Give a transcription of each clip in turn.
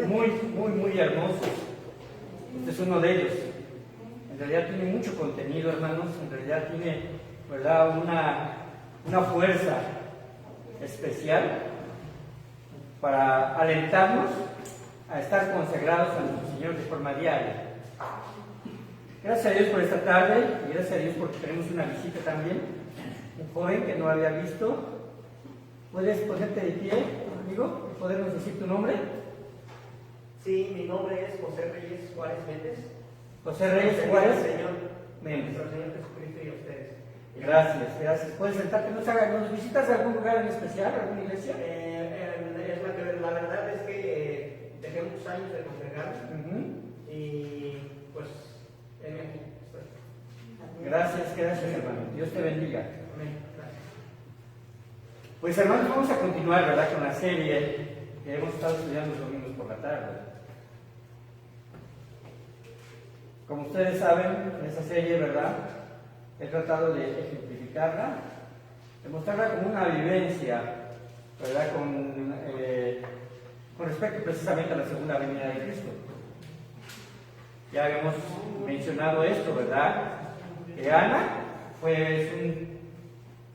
muy hermosos. Este es uno de ellos. En realidad tiene mucho contenido, hermanos. En realidad tiene, ¿verdad?, una fuerza especial para alentarnos a estar consagrados a nuestro Señor de forma diaria. Gracias a Dios por esta tarde y gracias a Dios porque tenemos una visita también. Un joven que no había visto. ¿Puedes ponerte de pie, amigo, y podernos decir tu nombre? Sí, mi nombre es José Reyes Juárez Méndez. José Reyes Juárez Señor Méndez. Nuestro Señor Jesucristo y a ustedes. Gracias. ¿Puedes sentarte? ¿Nos visitas a algún lugar en especial, alguna iglesia? La verdad es que dejé muchos años de congregarme y pues aquí estoy. Gracias, hermano. Dios te bendiga. Amén. Gracias. Pues, hermanos, vamos a continuar, ¿verdad?, con la serie que hemos estado estudiando los domingos por la tarde. Como ustedes saben, en esa serie, ¿verdad?, he tratado de ejemplificarla, de mostrarla como una vivencia, ¿verdad?, con respecto precisamente a la segunda venida de Cristo. Ya habíamos mencionado esto, ¿verdad?, que Ana fue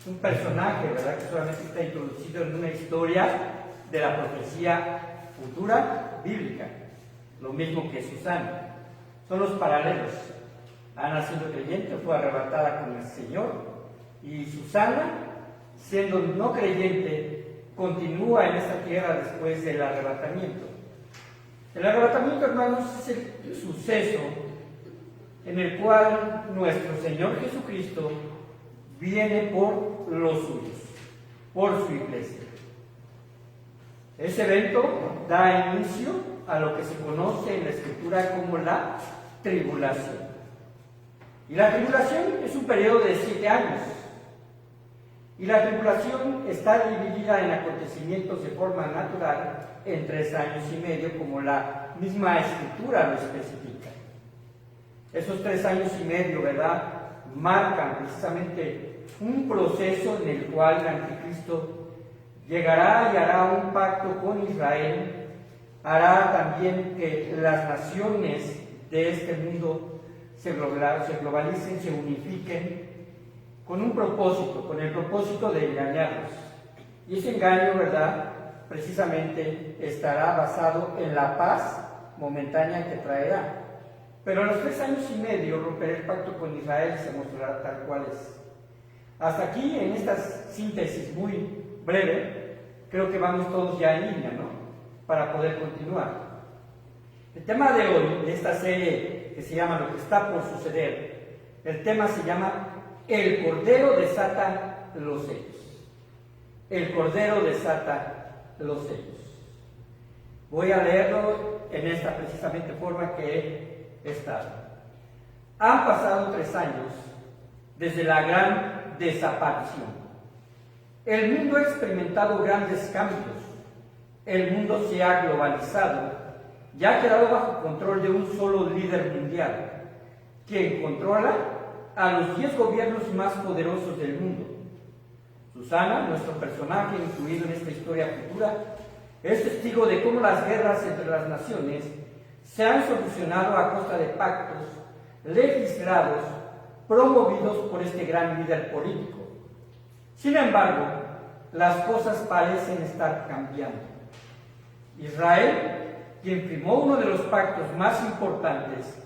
un personaje, ¿verdad?, que solamente está introducido en una historia de la profecía futura bíblica, lo mismo que Susana. Son los paralelos. Ana, siendo creyente, fue arrebatada con el Señor, y Susana, siendo no creyente, continúa en esta tierra después del arrebatamiento. El arrebatamiento, hermanos, es el suceso en el cual nuestro Señor Jesucristo viene por los suyos, por su iglesia. Ese evento da inicio a lo que se conoce en la Escritura como la tribulación. Y la tribulación es un periodo de 7 años. Y la tribulación está dividida en acontecimientos de forma natural en 3 años y medio, como la misma Escritura lo especifica. Esos 3 años y medio, ¿verdad?, marcan precisamente un proceso en el cual el anticristo llegará y hará un pacto con Israel, hará también que las naciones de este mundo se globalicen, se unifiquen con un propósito, con el propósito de engañarlos. Y ese engaño, ¿verdad?, precisamente estará basado en la paz momentánea que traerá. Pero a los 3 años y medio romperá el pacto con Israel y se mostrará tal cual es. Hasta aquí, en esta síntesis muy breve, creo que vamos todos ya en línea, ¿no?, para poder continuar. El tema de hoy, de esta serie que se llama Lo que está por suceder, el tema se llama El Cordero desata los sellos. El Cordero desata los sellos. Voy a leerlo en esta precisamente forma que he estado. Han pasado 3 años desde la gran desaparición. El mundo ha experimentado grandes cambios. El mundo se ha globalizado y ha quedado bajo control de un solo líder mundial, quien controla a los 10 gobiernos más poderosos del mundo. Susana, nuestro personaje incluido en esta historia futura, es testigo de cómo las guerras entre las naciones se han solucionado a costa de pactos legislados promovidos por este gran líder político. Sin embargo, las cosas parecen estar cambiando. Israel, quien firmó uno de los pactos más importantes,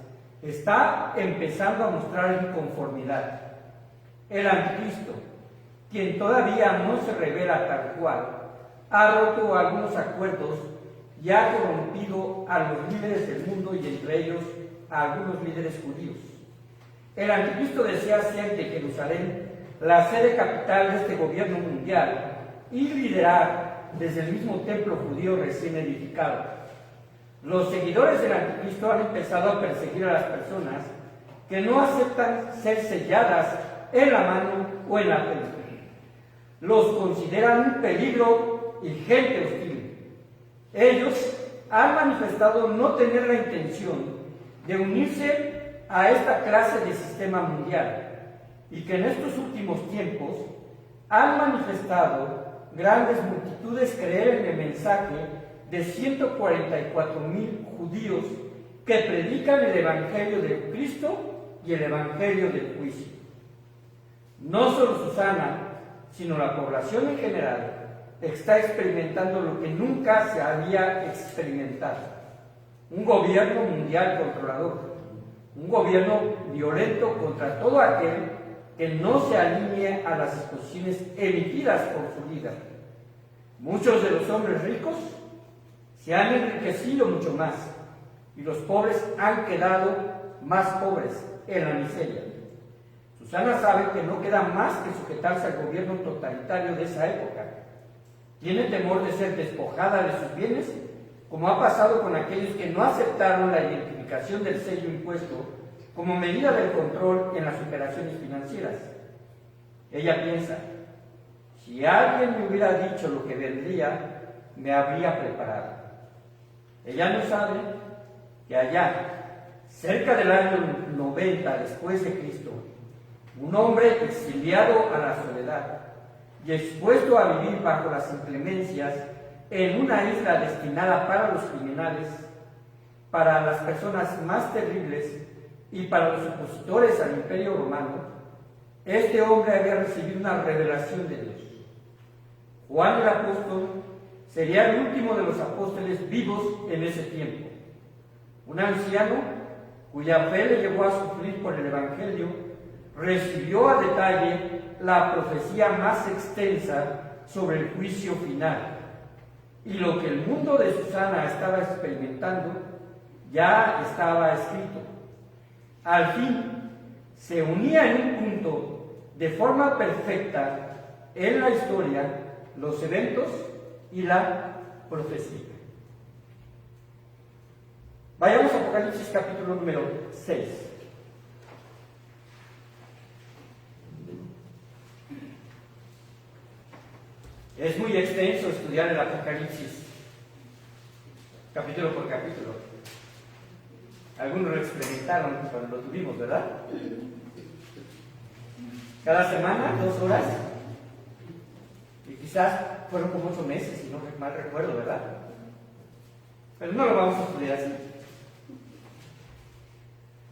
está empezando a mostrar inconformidad. El anticristo, quien todavía no se revela tal cual, ha roto algunos acuerdos y ha corrompido a los líderes del mundo y entre ellos a algunos líderes judíos. El anticristo desea hacer de Jerusalén la sede capital de este gobierno mundial y liderar desde el mismo templo judío recién edificado. Los seguidores del anticristo han empezado a perseguir a las personas que no aceptan ser selladas en la mano o en la frente. Los consideran un peligro y gente hostil. Ellos han manifestado no tener la intención de unirse a esta clase de sistema mundial y que en estos últimos tiempos han manifestado grandes multitudes creer en el mensaje de 144,000 judíos que predican el Evangelio de Cristo y el Evangelio del juicio. No solo Susana, sino la población en general, está experimentando lo que nunca se había experimentado: un gobierno mundial controlador, un gobierno violento contra todo aquel que no se alinee a las disposiciones emitidas por su líder. Muchos de los hombres ricos se han enriquecido mucho más y los pobres han quedado más pobres en la miseria. Susana sabe que no queda más que sujetarse al gobierno totalitario de esa época. Tiene temor de ser despojada de sus bienes, como ha pasado con aquellos que no aceptaron la identificación del sello impuesto como medida del control en las operaciones financieras. Ella piensa: si alguien me hubiera dicho lo que vendría, me habría preparado. Ella no sabe que allá, cerca del año 90 después de Cristo, un hombre exiliado a la soledad y expuesto a vivir bajo las inclemencias en una isla destinada para los criminales, para las personas más terribles y para los opositores al Imperio Romano, este hombre había recibido una revelación de Dios. Juan el apóstol sería el último de los apóstoles vivos en ese tiempo. Un anciano cuya fe le llevó a sufrir por el Evangelio recibió a detalle la profecía más extensa sobre el juicio final. Y lo que el mundo de Susana estaba experimentando ya estaba escrito. Al fin, se unía en un punto de forma perfecta en la historia los eventos y la profecía. Vayamos a Apocalipsis capítulo número 6. Es muy extenso estudiar el Apocalipsis, capítulo por capítulo. Algunos lo experimentaron cuando lo tuvimos, ¿verdad? Cada semana, 2 horas. Y quizás fueron como 8 meses, si no mal recuerdo, ¿verdad? Pero no lo vamos a estudiar así.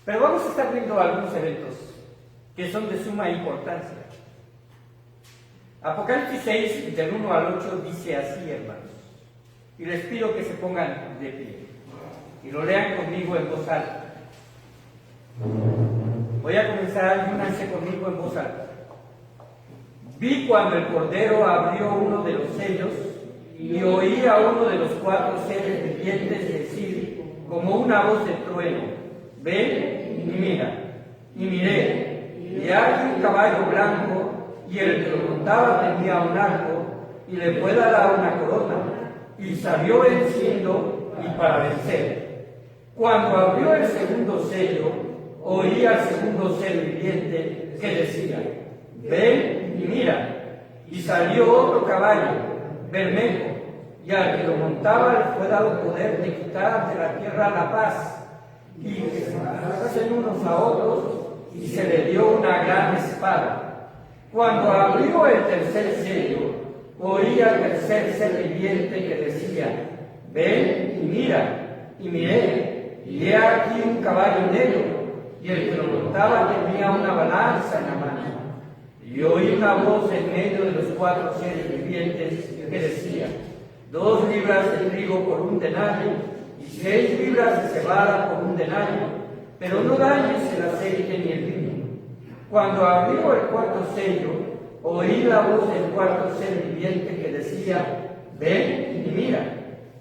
Pero vamos a estar viendo algunos eventos que son de suma importancia. Apocalipsis 6, del 1 al 8, dice así, hermanos. Y les pido que se pongan de pie y lo lean conmigo en voz alta. Voy a comenzar, y únanse conmigo en voz alta. Vi cuando el Cordero abrió uno de los sellos y oí a uno de los 4 seres vivientes decir como una voz de trueno: ven y mira. Y miré, y aquí un caballo blanco, y el que lo montaba tenía un arco, y le fue dada una corona, y salió venciendo y para vencer. Cuando abrió el segundo sello, oí al segundo ser viviente que decía: ven y mira. Y salió otro caballo, bermejo, y al que lo montaba le fue dado poder de quitar de la tierra la paz, y que se matasen unos a otros, y se le dio una gran espada. Cuando abrió el tercer sello, oí al tercer ser viviente que decía: ven y mira. Y miré, y he aquí un caballo negro, y el que lo montaba tenía una balanza en la mano. Y oí una voz en medio de los 4 seres vivientes que decía: 2 libras de trigo por un denario, y 6 libras de cebada por un denario, pero no dañes el aceite ni el vino. Cuando abrió el 4º sello, oí la voz del 4 ser viviente que decía: ven y mira.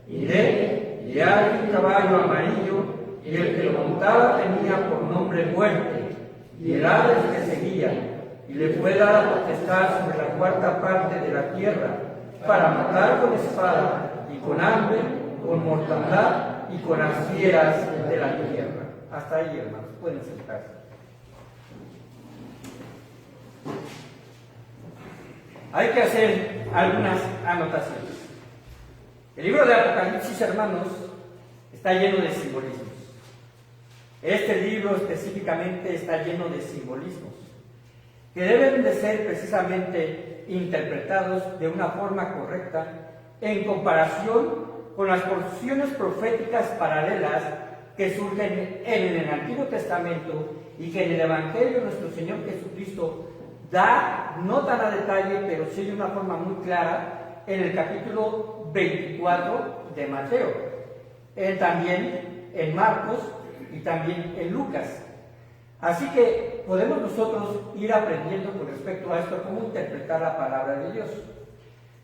Y miré, y hay un caballo amarillo, y el que lo montaba tenía por nombre Muerte, y el Hades que seguía, y le fue dada potestad sobre la 4ª parte de la tierra, para matar con espada, y con hambre, con mortandad, y con las fieras de la tierra. Hasta ahí, hermanos, pueden sentarse. Hay que hacer algunas anotaciones. El libro de Apocalipsis, hermanos, está lleno de simbolismos. Este libro específicamente está lleno de simbolismos que deben de ser precisamente interpretados de una forma correcta en comparación con las porciones proféticas paralelas que surgen en el Antiguo Testamento y que en el Evangelio de nuestro Señor Jesucristo da, no tan a detalle, pero sí de una forma muy clara, en el capítulo 24 de Mateo, también en Marcos y también en Lucas. Así que podemos nosotros ir aprendiendo con respecto a esto cómo interpretar la palabra de Dios.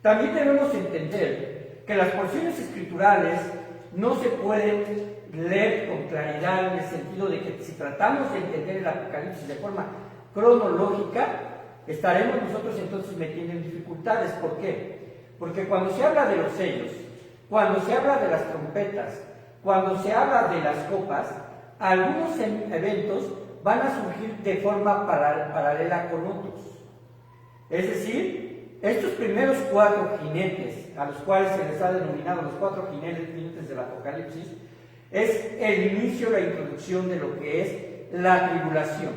También debemos entender que las porciones escriturales no se pueden leer con claridad en el sentido de que si tratamos de entender el Apocalipsis de forma cronológica, estaremos nosotros entonces metiendo en dificultades. ¿Por qué? Porque cuando se habla de los sellos, cuando se habla de las trompetas, cuando se habla de las copas, algunos eventos van a surgir de forma paralela con otros. Es decir, estos primeros 4 jinetes, a los cuales se les ha denominado los 4 jinetes del Apocalipsis, es el inicio, la introducción de lo que es la tribulación,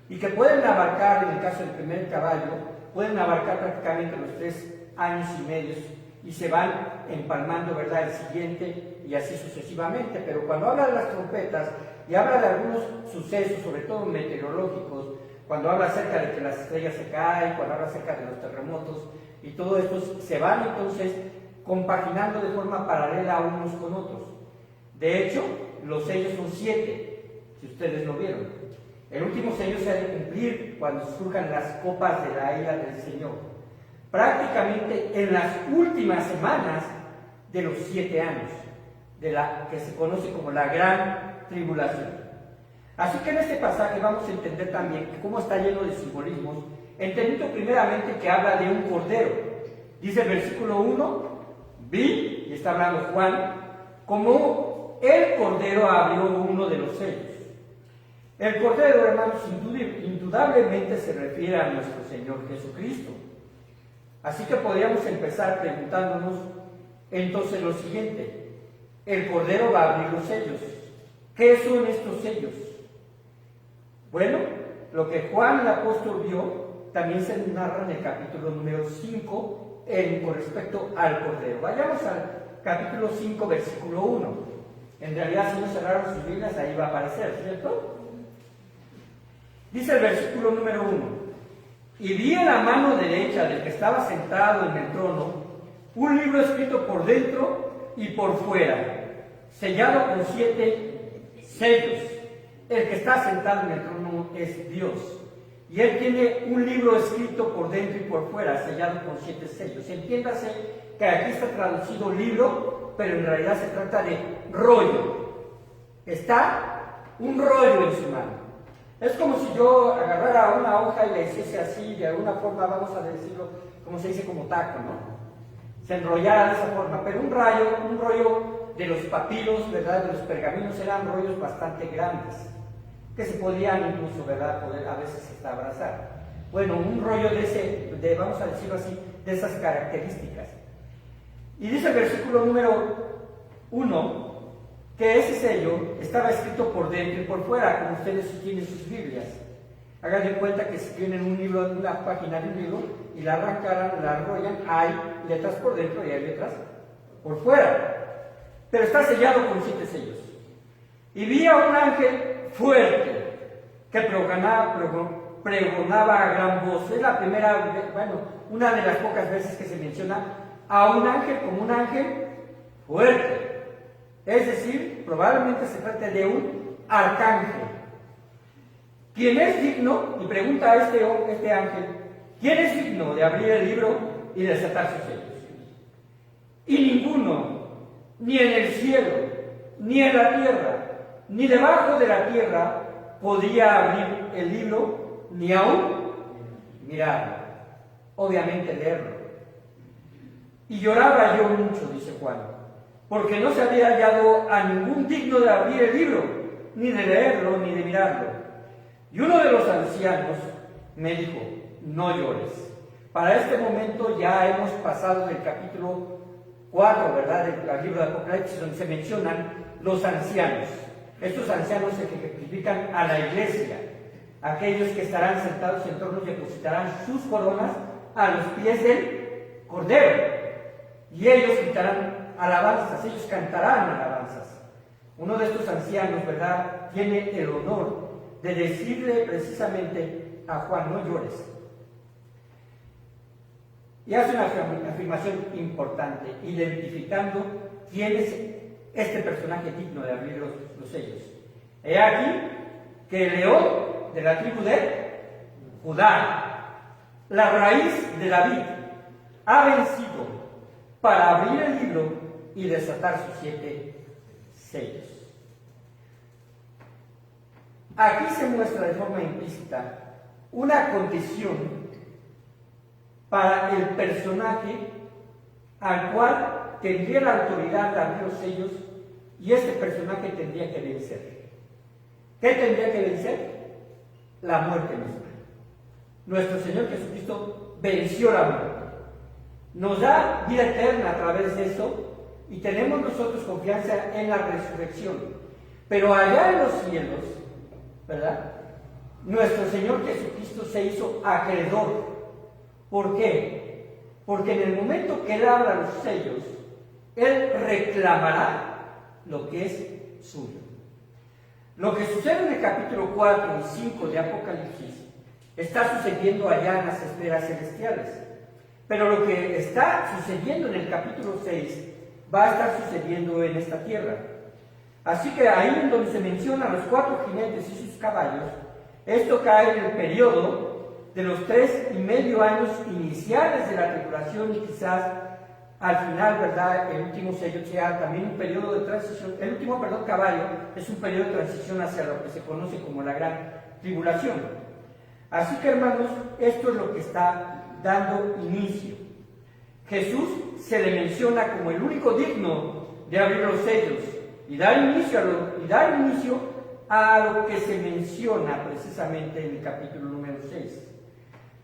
y que pueden abarcar, en el caso del primer caballo, pueden abarcar prácticamente los 3 años y medio, y se van empalmando, ¿verdad?, el siguiente, y así sucesivamente. Pero cuando habla de las trompetas, y habla de algunos sucesos, sobre todo meteorológicos, cuando habla acerca de que las estrellas se caen, cuando habla acerca de los terremotos, y todo esto se van entonces compaginando de forma paralela unos con otros. De hecho, los sellos son 7, si ustedes lo vieron. El último sello se ha de cumplir cuando surjan las copas de la ira del Señor, prácticamente en las últimas semanas de los 7 años, de la que se conoce como la gran tribulación. Así que en este pasaje vamos a entender también cómo está lleno de simbolismos, entendiendo primeramente que habla de un cordero. Dice el versículo 1, vi, y está hablando Juan, como el cordero abrió uno de los sellos. El cordero, hermanos, indudablemente se refiere a nuestro Señor Jesucristo. Así que podríamos empezar preguntándonos entonces lo siguiente: el cordero va a abrir los sellos. ¿Qué son estos sellos? Bueno, lo que Juan el apóstol vio también se narra en el capítulo número 5 con respecto al cordero. Vayamos al capítulo 5, versículo 1. En realidad, si no cerraron sus Biblias, ahí va a aparecer, ¿cierto? Dice el versículo número 1: y vi en la mano derecha del que estaba sentado en el trono un libro escrito por dentro y por fuera, sellado con 7 sellos. El que está sentado en el trono es Dios, y él tiene un libro escrito por dentro y por fuera, sellado con 7 sellos. Entiéndase que aquí está traducido libro, pero en realidad se trata de rollo. Está un rollo en su mano. Es como si yo agarrara una hoja y la hiciese así, de alguna forma, vamos a decirlo, como se dice, como taco, ¿no? Se enrollara de esa forma, pero un rollo de los papiros, ¿verdad?, de los pergaminos, eran rollos bastante grandes, que se podían incluso, ¿verdad?, poder a veces hasta abrazar. Bueno, un rollo vamos a decirlo así, de esas características. Y dice el versículo número 1, que ese sello estaba escrito por dentro y por fuera, como ustedes tienen sus Biblias. Hagan de cuenta que si tienen un libro, una página de un libro, y la arrancaran, la enrollan, hay letras por dentro y hay letras por fuera. Pero está sellado con 7 sellos. Y vi a un ángel fuerte que pregonaba a gran voz. Es la primera, una de las pocas veces que se menciona a un ángel como un ángel fuerte. Es decir, probablemente se trate de un arcángel. ¿Quién es digno? Y pregunta a este ángel: ¿quién es digno de abrir el libro y desatar sus sellos? Y ninguno, ni en el cielo, ni en la tierra, ni debajo de la tierra, podía abrir el libro, ni aún mirarlo. Obviamente leerlo. Y lloraba yo mucho, dice Juan, porque no se había hallado a ningún digno de abrir el libro, ni de leerlo, ni de mirarlo. Y uno de los ancianos me dijo: no llores. Para este momento ya hemos pasado del capítulo 4, ¿verdad?, del libro de Apocalipsis, donde se mencionan los ancianos. Estos ancianos se ejemplifican a la iglesia, aquellos que estarán sentados en tronos y depositarán sus coronas a los pies del Cordero. Y ellos gritarán alabanzas, ellos cantarán alabanzas. Uno de estos ancianos, ¿verdad?, tiene el honor de decirle precisamente a Juan: no llores. Y hace una afirmación importante, identificando quién es este personaje digno de abrir los sellos. He aquí que el león de la tribu de Judá, la raíz de David, ha vencido para abrir el libro y desatar sus 7 sellos. Aquí se muestra de forma implícita una condición para el personaje al cual tendría la autoridad de abrir los sellos, y este personaje tendría que vencer. ¿Qué tendría que vencer? La muerte misma. Nuestro Señor Jesucristo venció la muerte. Nos da vida eterna a través de eso, y tenemos nosotros confianza en la resurrección. Pero allá en los cielos, ¿verdad?, nuestro Señor Jesucristo se hizo acreedor. ¿Por qué? Porque en el momento que Él abra los sellos, Él reclamará lo que es suyo. Lo que sucede en el capítulo 4 y 5 de Apocalipsis está sucediendo allá en las esferas celestiales. Pero lo que está sucediendo en el capítulo 6 va a estar sucediendo en esta tierra. Así que ahí en donde se mencionan los 4 jinetes y sus caballos, esto cae en el periodo de los 3,5 años iniciales de la tribulación, y quizás al final, ¿verdad?, el último sello sea también un periodo de transición. El último, caballo es un periodo de transición hacia lo que se conoce como la gran tribulación. Así que, hermanos, esto es lo que está dando inicio. Jesús se le menciona como el único digno de abrir los sellos y dar inicio a lo que se menciona precisamente en el capítulo número 6.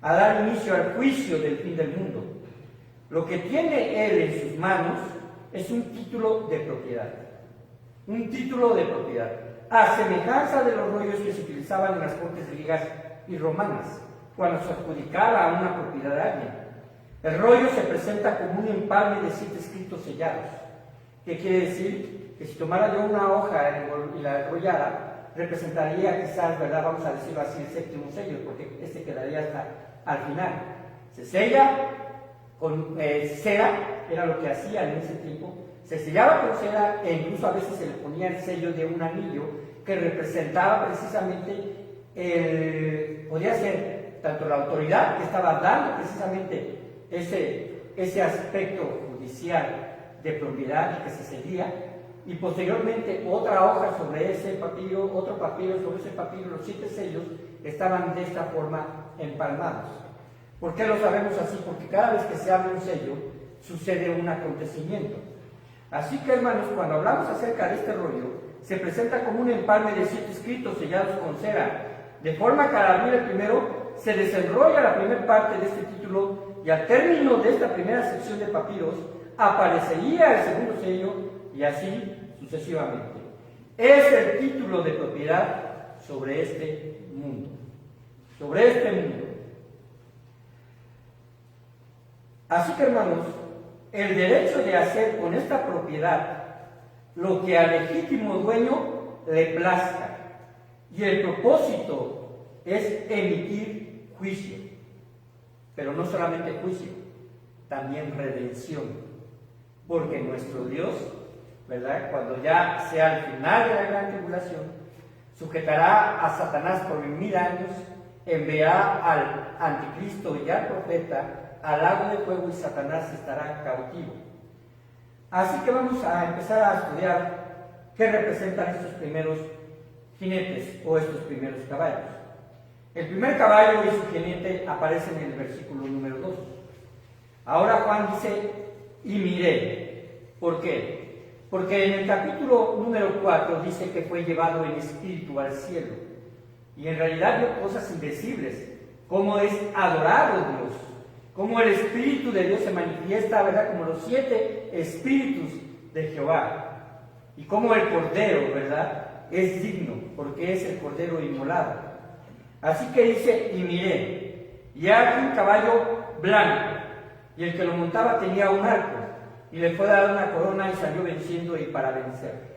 A dar inicio al juicio del fin del mundo. Lo que tiene Él en sus manos es un título de propiedad. Un título de propiedad. A semejanza de los rollos que se utilizaban en las cortes griegas y romanas, cuando se adjudicaba a una propiedad a alguien. El rollo se presenta como un empalme de 7 escritos sellados. ¿Qué quiere decir? Que si tomara yo una hoja y la enrollara, representaría quizás, ¿verdad?, vamos a decirlo así, el 7º sello, porque este quedaría hasta al final. Se sella con cera, era lo que hacían en ese tiempo. Se sellaba con cera, e incluso a veces se le ponía el sello de un anillo que representaba precisamente podría ser tanto la autoridad que estaba dando precisamente ese aspecto judicial de propiedad y que se seguía, y posteriormente otra hoja sobre ese papiro, otro papiro sobre ese papiro. Los 7 sellos estaban de esta forma empalmados. ¿Por qué lo sabemos así? Porque cada vez que se abre un sello sucede un acontecimiento. Así que, hermanos, cuando hablamos acerca de este rollo, se presenta como un empalme de 7 escritos sellados con cera, de forma que al abrir el primero se desenrolla la primera parte de este título, y al término de esta primera sección de papiros aparecería el segundo sello, y así sucesivamente. Es el título de propiedad sobre este mundo. Sobre este mundo. Así que, hermanos, el derecho de hacer con esta propiedad lo que al legítimo dueño le plazca, y el propósito es emitir juicio, pero no solamente juicio, también redención, porque nuestro Dios, ¿verdad?, cuando ya sea el final de la gran tribulación, sujetará a Satanás por 1000 años, enviará al anticristo y al profeta al lago de fuego, y Satanás estará cautivo. Así que vamos a empezar a estudiar qué representan estos primeros jinetes o estos primeros caballos. El primer caballo y su jinete aparecen en el versículo número 2. Ahora Juan dice: y miré. ¿Por qué? Porque en el capítulo número 4 dice que fue llevado en espíritu al cielo, y en realidad vio cosas indecibles, cómo es adorado Dios, cómo el Espíritu de Dios se manifiesta, ¿verdad?, como los 7 espíritus de Jehová, y cómo el Cordero, ¿verdad?, es digno, porque es el Cordero inmolado. Así que dice: y miré, y aquí un caballo blanco, y el que lo montaba tenía un arco, y le fue dada una corona y salió venciendo y para vencer.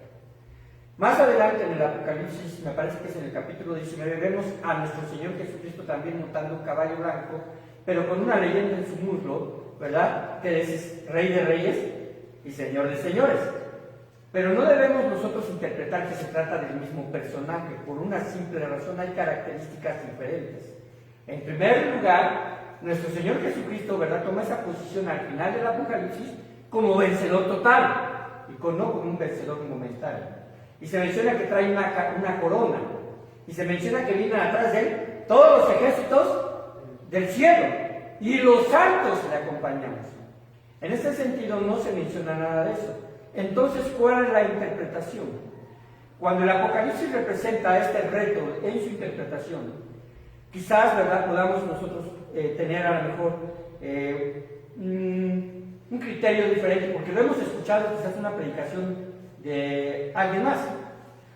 Más adelante en el Apocalipsis, me parece que es en el capítulo 19, vemos a nuestro Señor Jesucristo también montando un caballo blanco, pero con una leyenda en su muslo, ¿verdad? Que es Rey de Reyes y Señor de Señores. Pero no debemos nosotros interpretar que se trata del mismo personaje, por una simple razón: hay características diferentes. En primer lugar, nuestro Señor Jesucristo, ¿verdad?, toma esa posición al final del Apocalipsis como vencedor total, y no como un vencedor momentáneo. Y se menciona que trae una corona, y se menciona que vienen atrás de él todos los ejércitos del cielo, y los santos le acompañamos. En este sentido no se menciona nada de eso. Entonces, ¿cuál es la interpretación? Cuando el Apocalipsis representa este reto en su interpretación, quizás, ¿verdad?, podamos nosotros tener a lo mejor un criterio diferente, porque lo hemos escuchado quizás en una predicación de alguien más.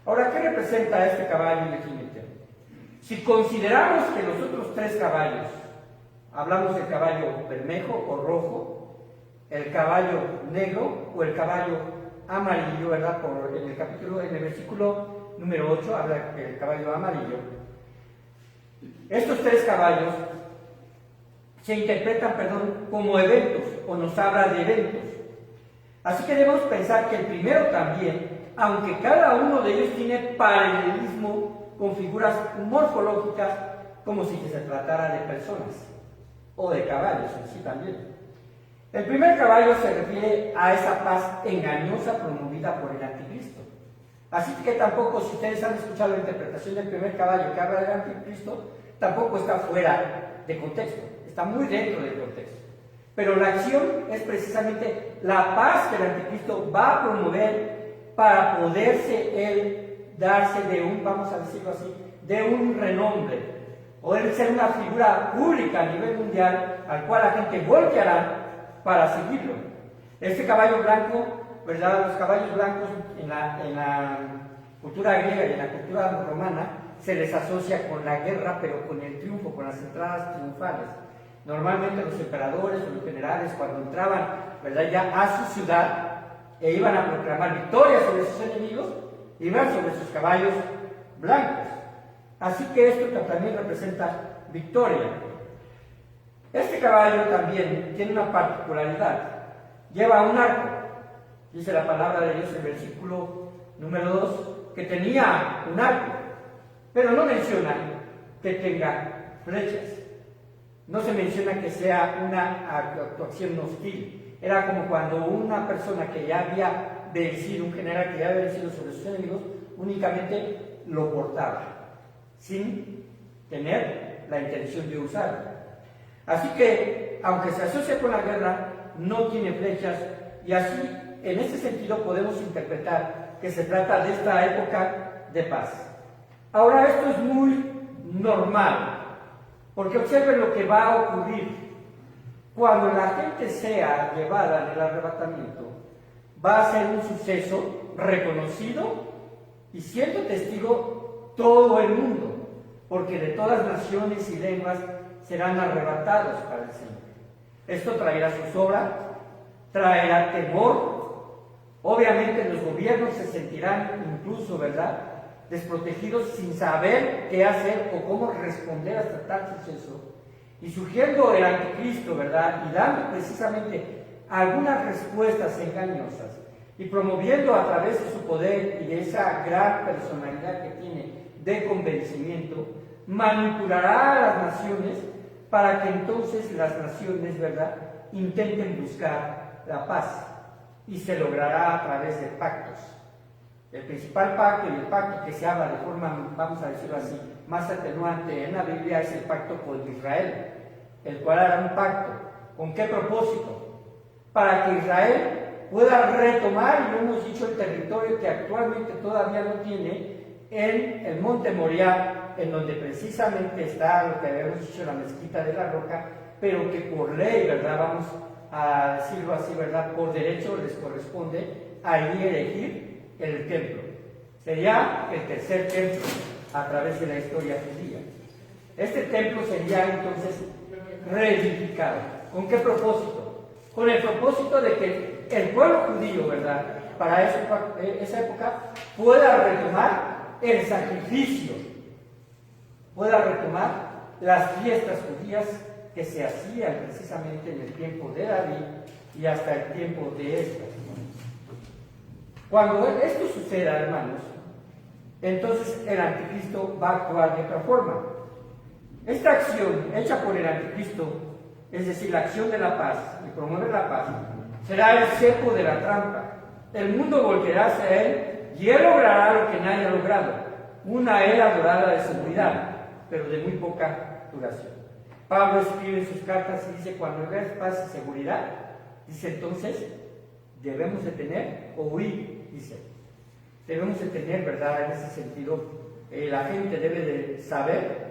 Ahora, ¿qué representa este caballo y el jinete? Si consideramos que los otros tres caballos, hablamos del caballo bermejo o rojo, el caballo negro o el caballo amarillo, ¿verdad? En el versículo número 8 habla del caballo amarillo. Estos tres caballos se interpretan, como eventos, o nos habla de eventos. Así que debemos pensar que el primero también, aunque cada uno de ellos tiene paralelismo con figuras morfológicas, como si se tratara de personas, o de caballos en sí también. El primer caballo se refiere a esa paz engañosa promovida por el anticristo. Así que tampoco, si ustedes han escuchado la interpretación del primer caballo que habla del anticristo, tampoco está fuera de contexto, está muy dentro del contexto. Pero la acción es precisamente la paz que el anticristo va a promover para poderse él darse de un, vamos a decirlo así, de un renombre, o él ser una figura pública a nivel mundial al cual la gente volteará para seguirlo. Este caballo blanco, ¿verdad? Los caballos blancos en la cultura griega y en la cultura romana se les asocia con la guerra, pero con el triunfo, con las entradas triunfales. Normalmente los emperadores o los generales, cuando entraban, ¿verdad?, ya a su ciudad e iban a proclamar victoria sobre sus enemigos, iban sobre sus caballos blancos. Así que esto también representa victoria. Este caballo también tiene una particularidad: lleva un arco. Dice la palabra de Dios en el versículo número 2 que tenía un arco, pero no menciona que tenga flechas. No se menciona que sea una actuación hostil. Era como cuando una persona que ya había vencido, un general que ya había vencido sobre sus enemigos, únicamente lo portaba, sin tener la intención de usarlo. Así que, aunque se asocia con la guerra, no tiene flechas, y así, en este sentido, podemos interpretar que se trata de esta época de paz. Ahora, esto es muy normal, porque observen lo que va a ocurrir. Cuando la gente sea llevada en el arrebatamiento, va a ser un suceso reconocido y siendo testigo todo el mundo, porque de todas naciones y lenguas serán arrebatados para el Señor. Esto traerá zozobra, traerá temor. Obviamente los gobiernos se sentirán incluso, ¿verdad?, desprotegidos, sin saber qué hacer o cómo responder hasta tal suceso. Y surgiendo el anticristo, ¿verdad?, y dando precisamente algunas respuestas engañosas y promoviendo a través de su poder y de esa gran personalidad que tiene de convencimiento, manipulará a las naciones para que entonces las naciones, ¿verdad?, intenten buscar la paz, y se logrará a través de pactos. El principal pacto y el pacto que se habla de forma, vamos a decirlo así, más atenuante en la Biblia es el pacto con Israel, el cual hará un pacto. ¿Con qué propósito? Para que Israel pueda retomar, y lo hemos dicho, el territorio que actualmente todavía no tiene en el monte Moriah, en donde precisamente está lo que habíamos dicho, la mezquita de la roca, pero que por ley, ¿verdad?, vamos a decirlo así, ¿verdad?, por derecho les corresponde ahí elegir el templo. Sería el tercer templo a través de la historia judía. Este templo sería entonces reedificado. ¿Con qué propósito? Con el propósito de que que el pueblo judío, ¿verdad?, para esa época pueda retomar el sacrificio, pueda retomar las fiestas judías que se hacían precisamente en el tiempo de David y hasta el tiempo de Esdras. Cuando esto suceda, hermanos, entonces el anticristo va a actuar de otra forma. Esta acción hecha por el anticristo, es decir, la acción de la paz, de promover la paz, será el cepo de la trampa. El mundo volverá hacia él y él logrará lo que nadie ha logrado, una era dorada de seguridad, pero de muy poca duración. Pablo escribe en sus cartas y dice, cuando veas paz y seguridad, dice entonces, debemos de tener o huir, dice. Debemos de tener, ¿verdad? En ese sentido, la gente debe de saber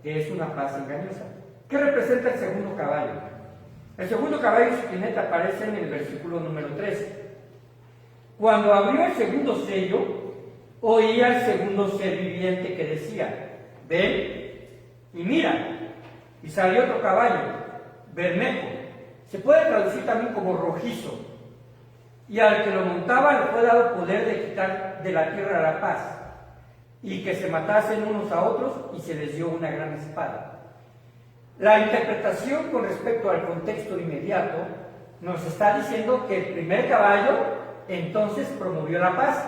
que es una paz engañosa. ¿Qué representa el segundo caballo? El segundo caballo y su jinete aparece en el versículo número 13. Cuando abrió el segundo sello, oía el segundo ser viviente que decía, ven y mira. Y salió otro caballo, bermejo, se puede traducir también como rojizo, y al que lo montaba le fue dado poder de quitar de la tierra la paz, y que se matasen unos a otros, y se les dio una gran espada. La interpretación con respecto al contexto inmediato nos está diciendo que el primer caballo entonces promovió la paz,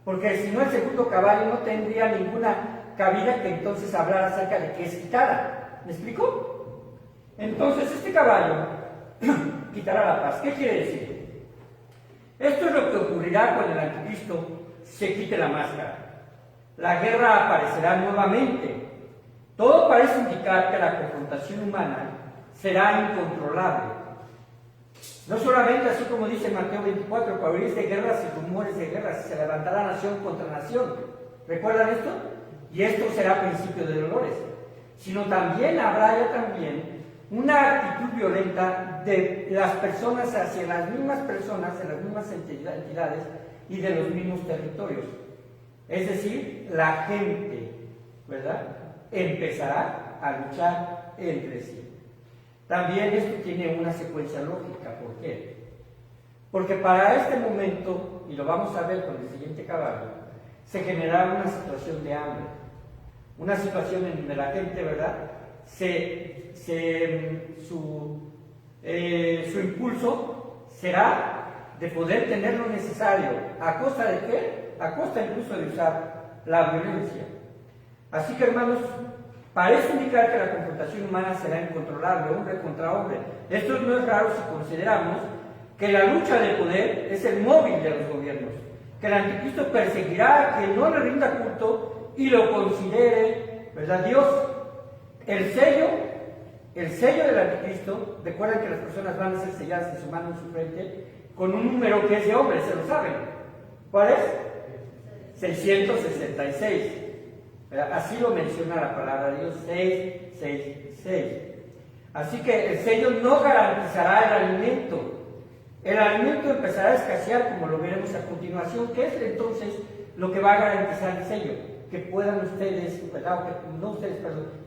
porque si no el segundo caballo no tendría ninguna cabida que entonces hablara acerca de que es quitada. ¿Me explico? Entonces este caballo quitará la paz. ¿Qué quiere decir? Esto es lo que ocurrirá cuando el anticristo se quite la máscara. La guerra aparecerá nuevamente. Todo parece indicar que la confrontación humana será incontrolable. No solamente así como dice Mateo 24, que oiréis de guerras y rumores de guerras, se levantará nación contra nación. ¿Recuerdan esto? Y esto será principio de dolores. Sino también habrá ya también una actitud violenta de las personas hacia las mismas personas, de las mismas entidades y de los mismos territorios. Es decir, la gente, ¿verdad?, empezará a luchar entre sí. También esto tiene una secuencia lógica. ¿Por qué? Porque para este momento, y lo vamos a ver con el siguiente caballo, se generará una situación de hambre. Una situación en donde la gente, ¿verdad?, su impulso será de poder tener lo necesario. ¿A costa de qué? A costa incluso de usar la violencia. Así que, hermanos, parece indicar que la confrontación humana será incontrolable, hombre contra hombre. Esto no es raro si consideramos que la lucha de poder es el móvil de los gobiernos, que el anticristo perseguirá a quien no le rinda culto y lo considere, ¿verdad?, Dios. El sello del anticristo, recuerden que las personas van a ser selladas en su mano, en su frente, con un número que es de hombre, se lo saben. ¿Cuál es? 666. Así lo menciona la palabra de Dios, 666. Así que el sello no garantizará el alimento. El alimento empezará a escasear, como lo veremos a continuación. ¿Qué es entonces lo que va a garantizar el sello? Que puedan ustedes, ¿verdad?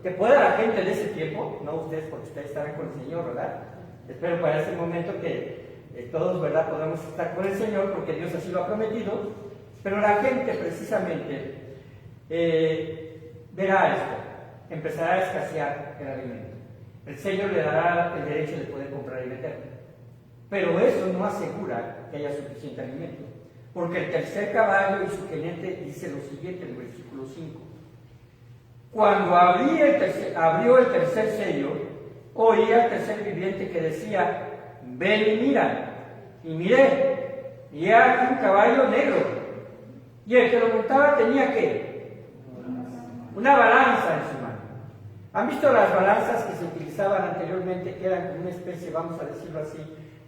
Que pueda la gente de ese tiempo, no ustedes porque ustedes estarán con el Señor, ¿verdad? Espero para ese momento que todos, ¿verdad?, podamos estar con el Señor porque Dios así lo ha prometido, pero la gente precisamente verá esto, empezará a escasear el alimento. El sello le dará el derecho de poder comprar y vender, pero eso no asegura que haya suficiente alimento. Porque el tercer caballo y su jinete dice lo siguiente en el versículo 5. Cuando abrió el tercer sello, oía al tercer viviente que decía, ven y mira. Y miré, y he aquí un caballo negro. Y el que lo montaba tenía ¿qué? Una balanza en su mano. ¿Han visto las balanzas que se utilizaban anteriormente, que eran como una especie, vamos a decirlo así,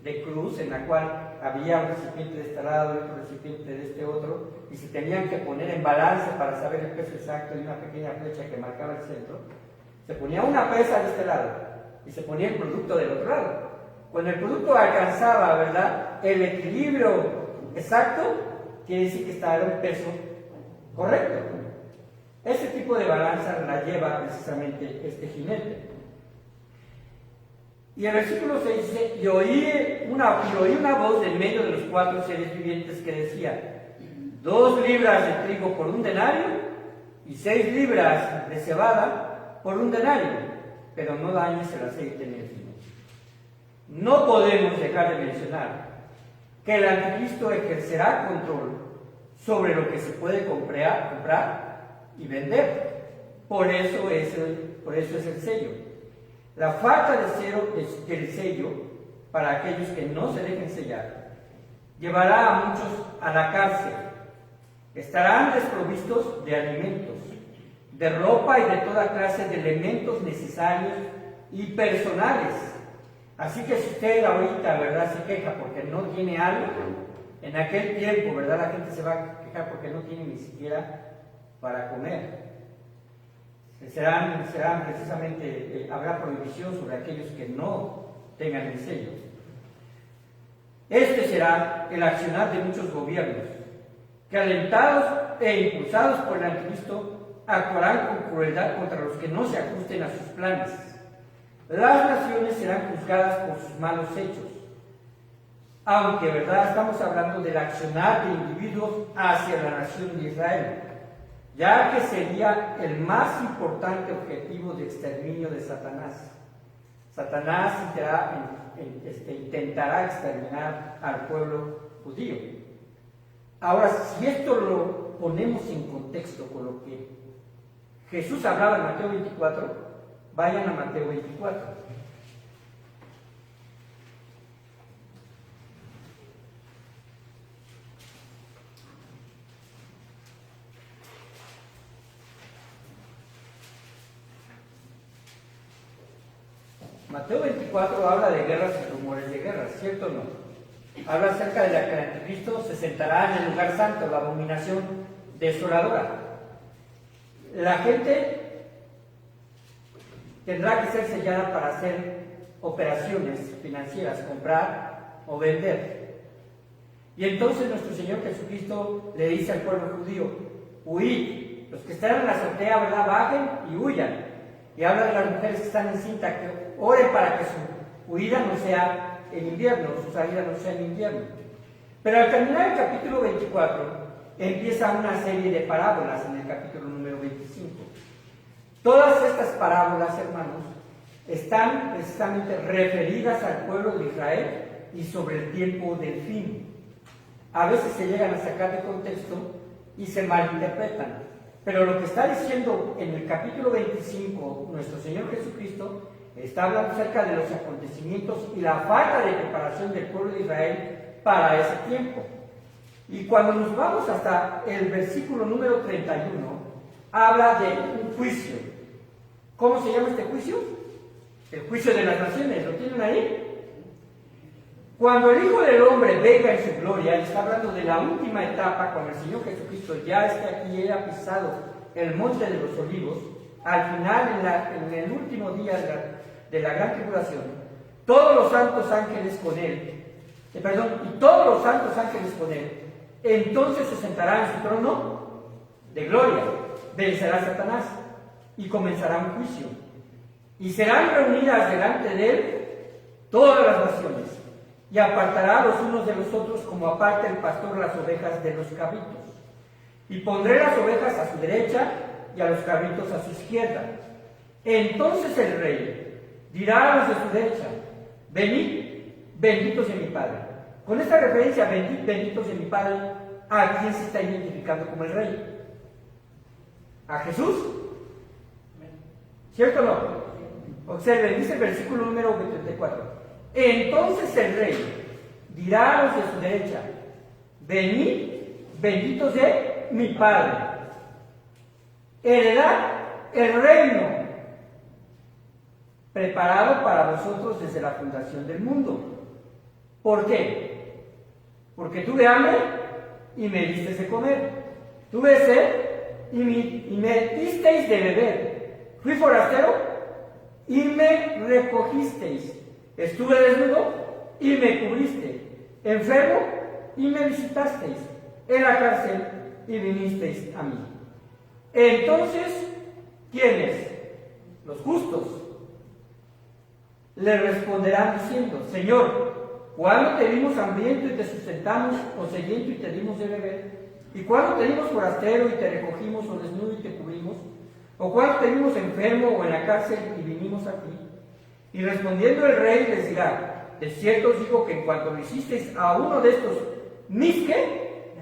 de cruz, en la cual había un recipiente de este lado y otro recipiente de este otro, y se tenían que poner en balance para saber el peso exacto y una pequeña flecha que marcaba el centro? Se ponía una pesa de este lado y se ponía el producto del otro lado. Cuando el producto alcanzaba, ¿verdad?, el equilibrio exacto, quiere decir que estaba en un peso correcto. Ese tipo de balanza la lleva precisamente este jinete. Y el versículo 6 dice, y oí una voz de en medio de los 4 seres vivientes que decía, 2 libras de trigo por un denario y 6 libras de cebada por un denario, pero no dañes el aceite ni el vino. No podemos dejar de mencionar que el anticristo ejercerá control sobre lo que se puede comprar y vender. Por eso es el sello. La falta del sello para aquellos que no se dejen sellar llevará a muchos a la cárcel. Estarán desprovistos de alimentos, de ropa y de toda clase de elementos necesarios y personales. Así que si usted ahorita, ¿verdad?, se queja porque no tiene algo, en aquel tiempo, ¿verdad?, la gente se va a quejar porque no tiene ni siquiera para comer. Serán precisamente, habrá prohibición sobre aquellos que no tengan el sello. Este será el accionar de muchos gobiernos, que alentados e impulsados por el anticristo, actuarán con crueldad contra los que no se ajusten a sus planes. Las naciones serán juzgadas por sus malos hechos. Aunque, ¿verdad?, estamos hablando del accionar de individuos hacia la nación de Israel, ya que sería el más importante objetivo de exterminio de Satanás. Satanás intentará exterminar al pueblo judío. Ahora, si esto lo ponemos en contexto con lo que Jesús hablaba en Mateo 24, vayan a Mateo 24. Mateo 24 habla de guerras y rumores de guerras, ¿cierto o no? Habla acerca de la que el anticristo se sentará en el lugar santo, la abominación desoladora. La gente tendrá que ser sellada para hacer operaciones financieras, comprar o vender. Y entonces nuestro Señor Jesucristo le dice al pueblo judío, huid, los que están en la azotea, ¿verdad?, bajen y huyan. Y habla de las mujeres que están en cinta, que oren para que su huida no sea en invierno, su salida no sea en invierno. Pero al terminar el capítulo 24, empieza una serie de parábolas en el capítulo número 25. Todas estas parábolas, hermanos, están precisamente referidas al pueblo de Israel y sobre el tiempo del fin. A veces se llegan a sacar de contexto y se malinterpretan. Pero lo que está diciendo en el capítulo 25 nuestro Señor Jesucristo está hablando acerca de los acontecimientos y la falta de preparación del pueblo de Israel para ese tiempo. Y cuando nos vamos hasta el versículo número 31, habla de un juicio. ¿Cómo se llama este juicio? El juicio de las naciones. ¿Lo tienen ahí? Cuando el Hijo del Hombre venga en su gloria, y está hablando de la última etapa, cuando el Señor Jesucristo ya esté aquí y haya pisado el monte de los olivos, al final, en el último día de la gran tribulación, todos los santos ángeles con él, entonces se sentará en su trono de gloria, vencerá a Satanás y comenzará un juicio. Y serán reunidas delante de él todas las naciones, y apartará los unos de los otros como aparta el pastor las ovejas de los cabritos. Y pondré las ovejas a su derecha y a los cabritos a su izquierda. Entonces el rey dirá a los de su derecha, venid, benditos de mi Padre. Con esta referencia, venid, benditos de mi Padre, ¿a quién se está identificando como el rey? ¿A Jesús? ¿Cierto o no? Observen, dice el versículo número 34. Entonces el rey dirá a los de su derecha, venid, benditos de mi Padre, heredad el reino preparado para vosotros desde la fundación del mundo. ¿Por qué? Porque tuve hambre y me disteis de comer, tuve sed y me disteis de beber, fui forastero y me recogisteis, estuve desnudo y me cubriste, enfermo y me visitasteis, en la cárcel y vinisteis a mí. Entonces, ¿quiénes? Los justos le responderán diciendo: Señor, ¿cuándo te vimos hambriento y te sustentamos, o sediento y te dimos de beber? ¿Y cuándo te vimos forastero y te recogimos, o desnudo y te cubrimos? ¿O cuándo te vimos enfermo o en la cárcel y vinimos a ti? Y respondiendo el rey les dirá: de cierto os digo que en cuanto lo hicisteis a uno de estos mis ¿qué?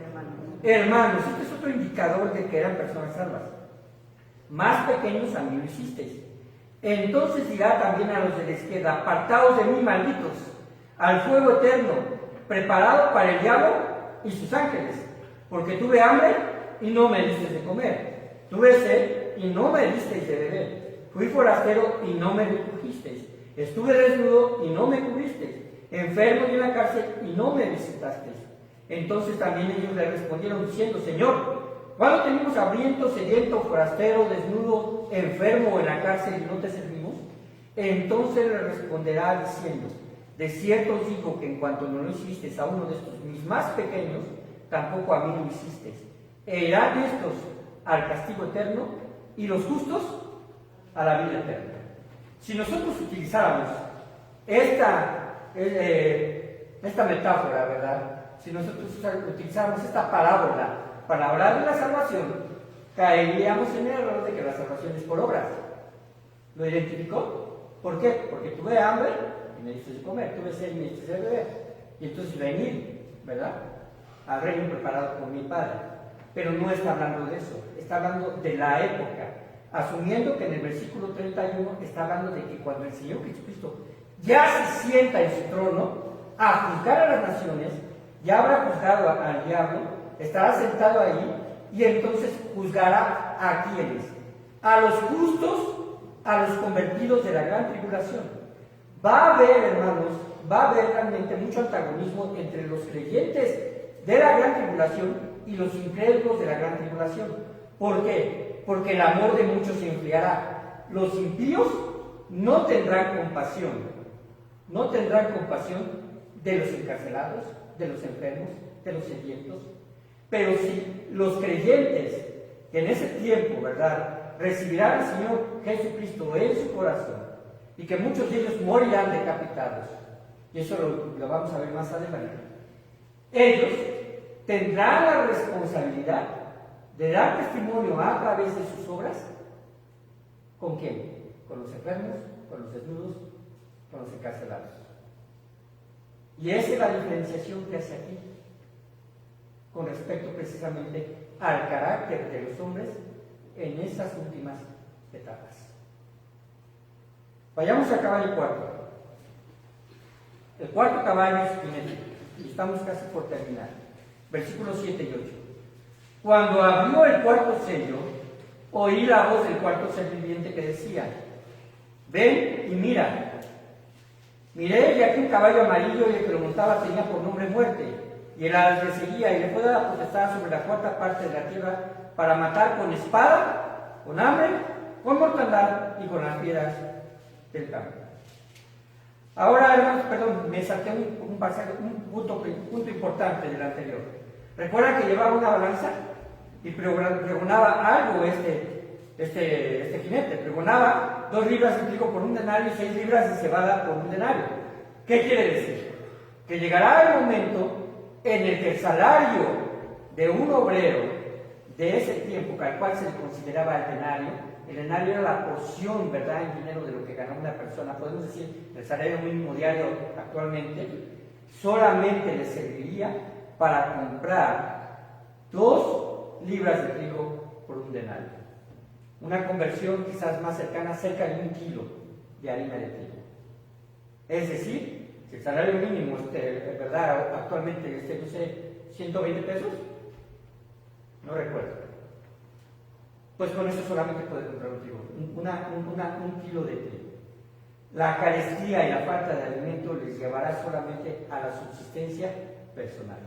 Hermanos, este es otro indicador de que eran personas salvas. Más pequeños a mí lo hicisteis. Entonces dirá también a los de la izquierda: apartaos de mí, malditos, al fuego eterno, preparado para el diablo y sus ángeles. Porque tuve hambre y no me disteis de comer. Tuve sed y no me disteis de beber. Fui forastero y no me recogisteis. Estuve desnudo y no me cubristeis. Enfermo y en la cárcel y no me visitasteis. Entonces también ellos le respondieron diciendo: Señor, ¿cuándo tenemos hambriento, sediento, forastero, desnudo, enfermo o en la cárcel y no te servimos? Entonces le responderá diciendo: de cierto os digo que en cuanto no lo hicisteis a uno de estos mis más pequeños, tampoco a mí lo hicisteis. E irán estos al castigo eterno y los justos a la vida eterna. Si nosotros utilizáramos esta metáfora, ¿verdad? Si nosotros utilizáramos esta parábola para hablar de la salvación, caeríamos en el error de que la salvación es por obras. ¿Lo identificó? ¿Por qué? Porque tuve hambre y me diste de comer, tuve sed y me diste de beber. Y entonces venir, ¿verdad?, al reino preparado por mi Padre. Pero no está hablando de eso, está hablando de la época, asumiendo que en el versículo 31 está hablando de que cuando el Señor Jesucristo ya se sienta en su trono a juzgar a las naciones, ya habrá juzgado al diablo, estará sentado ahí y entonces juzgará a quienes: a los justos, a los convertidos de la gran tribulación. Va a haber, hermanos, va a haber realmente mucho antagonismo entre los creyentes de la gran tribulación y los incrédulos de la gran tribulación. ¿Por qué? Porque el amor de muchos se enfriará. Los impíos no tendrán compasión de los encarcelados, de los enfermos, de los sedientos. Pero si los creyentes que en ese tiempo, ¿verdad?, recibirán al Señor Jesucristo en su corazón, y que muchos de ellos morirán decapitados, y eso lo vamos a ver más adelante, ellos tendrán la responsabilidad de dar testimonio a través de sus obras. ¿Con quién? Con los enfermos, con los desnudos, con los encarcelados. Y esa es la diferenciación que hace aquí con respecto precisamente al carácter de los hombres en esas últimas etapas. Vayamos a caballo 4. El cuarto caballo es jinete, y estamos casi por terminar. Versículos 7 y 8. Cuando abrió el cuarto sello, oí la voz del cuarto ser viviente que decía: ven y mira. Miré, y aquí un caballo amarillo, y el que lo montaba tenía por nombre Muerte, y el al que seguía, y le fue dada potestad sobre la cuarta parte de la tierra para matar con espada, con hambre, con mortandad y con las fieras del campo. Ahora, hermanos, perdón, me salté un punto importante del anterior. ¿Recuerdan que llevaba una balanza y pregonaba algo este jinete? Pregonaba 2 libras de trigo por un denario y 6 libras de cebada por un denario. ¿Qué quiere decir? Que llegará el momento en el que el salario de un obrero de ese tiempo, al cual se le consideraba el denario era la porción, ¿verdad?, en dinero de lo que ganaba una persona. Podemos decir, el salario mínimo diario actualmente solamente le serviría para comprar 2 libras de trigo por un denario. Una conversión quizás más cercana, cerca de 1 kilo de harina de trigo. Es decir, si el salario mínimo, ¿verdad?, actualmente, no sé, 120 pesos, no recuerdo. Pues con eso solamente puede comprar un trigo, un kilo de trigo. La carestía y la falta de alimento les llevará solamente a la subsistencia personal.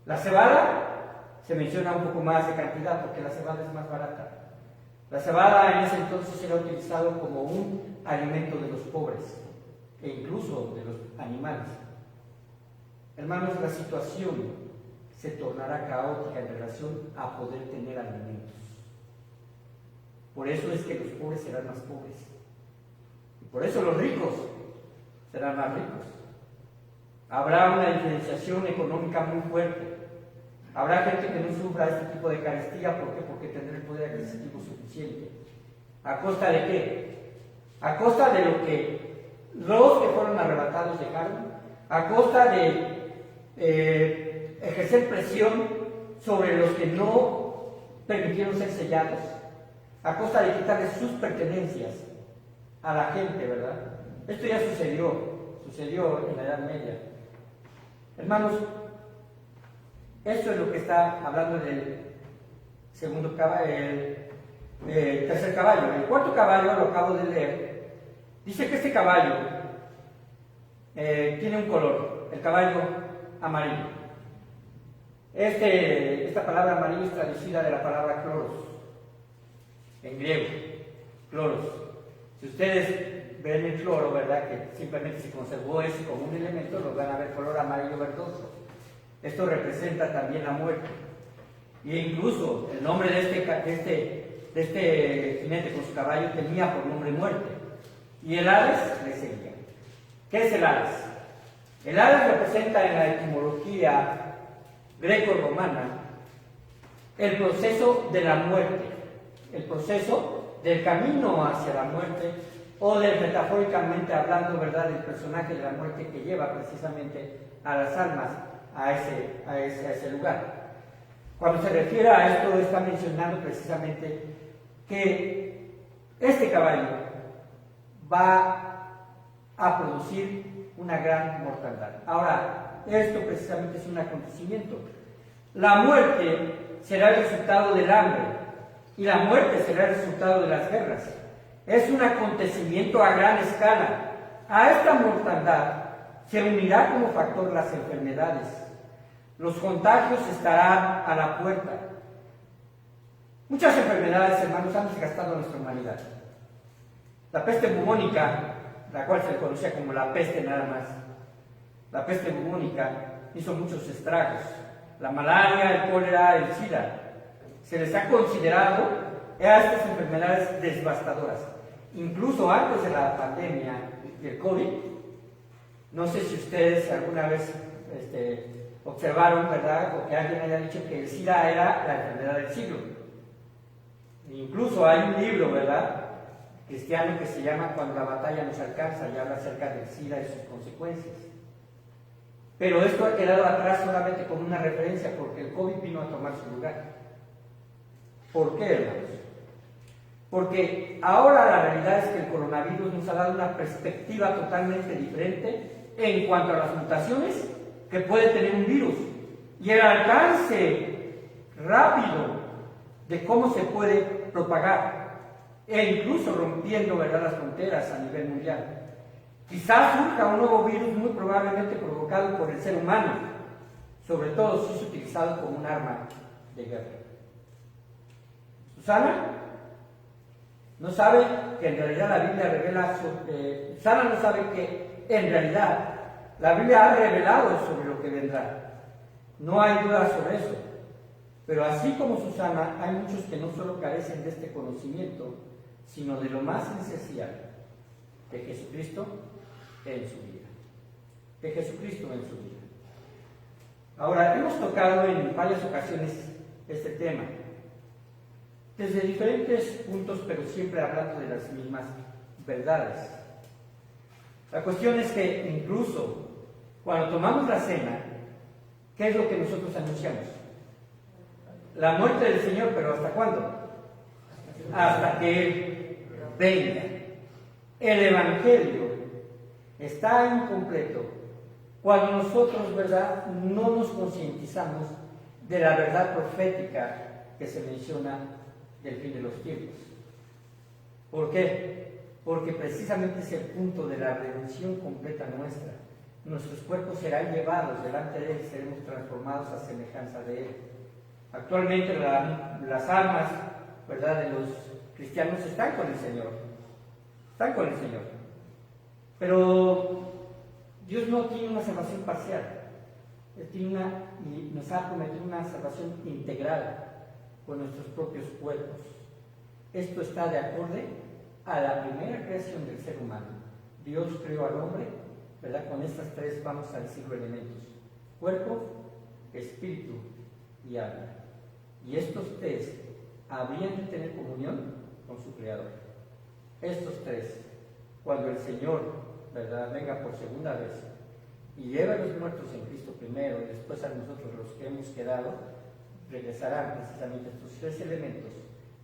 La cebada se menciona un poco más de cantidad porque la cebada es más barata. La cebada en ese entonces era utilizado como un alimento de los pobres e incluso de los animales. Hermanos, la situación se tornará caótica en relación a poder tener alimentos. Por eso es que los pobres serán más pobres Y por eso los ricos serán más ricos. Habrá una diferenciación económica muy fuerte. Habrá gente que no sufra este tipo de carestía. ¿Por qué? Porque tendrá el poder adquisitivo suficiente. ¿A costa de qué? A costa de lo que los que fueron arrebatados dejaron, a costa de ejercer presión sobre los que no permitieron ser sellados, a costa de quitarles sus pertenencias a la gente, ¿verdad? Esto ya sucedió en la Edad Media. Hermanos, esto es lo que está hablando del segundo caballo, el tercer caballo. El cuarto caballo, lo acabo de leer, dice que este caballo tiene un color, el caballo amarillo. Esta palabra amarillo es traducida de la palabra cloros, en griego, cloros. Si ustedes ven el cloro, ¿verdad?, que simplemente se conservó eso como un elemento, lo van a ver color amarillo verdoso. Esto representa también la muerte. E incluso el nombre de este jinete con su caballo tenía por nombre muerte. Y el Hades le seguía. ¿Qué es el Hades? El Hades representa en la etimología greco-romana el proceso de la muerte, el proceso del camino hacia la muerte, o metafóricamente hablando, ¿verdad?, del personaje de la muerte que lleva precisamente a las almas a ese lugar. Cuando se refiere a esto, está mencionando precisamente que este caballo va a producir una gran mortandad. Ahora, esto precisamente es un acontecimiento. La muerte será el resultado del hambre y la muerte será el resultado de las guerras. Es un acontecimiento a gran escala. A esta mortandad se unirá como factor las enfermedades. Los contagios estarán a la puerta. Muchas enfermedades, hermanos, han desgastado a nuestra humanidad. La peste bubónica, la cual se conocía como la peste nada más, la peste bubónica hizo muchos estragos. La malaria, el cólera, el SIDA, se les ha considerado a estas enfermedades devastadoras. Incluso antes de la pandemia del COVID, no sé si ustedes alguna vez observaron, ¿verdad?, o que alguien haya dicho que el SIDA era la enfermedad del siglo. Incluso hay un libro, ¿verdad?, cristiano que se llama Cuando la batalla nos alcanza, y habla acerca del SIDA y sus consecuencias. Pero esto ha quedado atrás solamente con una referencia, porque el COVID vino a tomar su lugar. ¿Por qué, hermanos? Porque ahora la realidad es que el coronavirus nos ha dado una perspectiva totalmente diferente en cuanto a las mutaciones que puede tener un virus y el alcance rápido de cómo se puede propagar, e incluso rompiendo, ¿verdad?, las fronteras a nivel mundial. Quizás surja un nuevo virus muy probablemente provocado por el ser humano, sobre todo si es utilizado como un arma de guerra. Susana no sabe que en realidad la Biblia revela Susana no sabe que en realidad la Biblia ha revelado sobre lo que vendrá. No hay duda sobre eso. Pero así como Susana, hay muchos que no solo carecen de este conocimiento, sino de lo más esencial, de Jesucristo en su vida. De Jesucristo en su vida. Ahora, hemos tocado en varias ocasiones este tema, desde diferentes puntos, pero siempre hablando de las mismas verdades. La cuestión es que incluso cuando tomamos la cena, ¿qué es lo que nosotros anunciamos? La muerte del Señor, pero ¿hasta cuándo? Hasta que Él venga. El Evangelio está incompleto cuando nosotros, ¿verdad?, no nos concientizamos de la verdad profética que se menciona del fin de los tiempos. ¿Por qué? Porque precisamente es el punto de la redención completa nuestra. Nuestros cuerpos serán llevados delante de Él y seremos transformados a semejanza de Él. Actualmente las almas, ¿verdad?, de los cristianos están con el Señor. Están con el Señor. Pero Dios no tiene una salvación parcial. Él tiene y nos ha prometido una salvación integral con nuestros propios cuerpos. Esto está de acorde a la primera creación del ser humano, Dios creó al hombre, ¿verdad? Con estas tres, vamos a decirlo, elementos: cuerpo, espíritu y alma. Y estos tres habrían de tener comunión con su Creador. Estos tres, cuando el Señor, ¿verdad?, venga por segunda vez y lleve a los muertos en Cristo primero y después a nosotros los que hemos quedado, regresarán precisamente estos tres elementos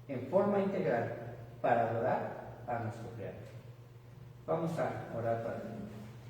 en forma integral para adorar a nuestro Creador. Vamos a orar para el Señor.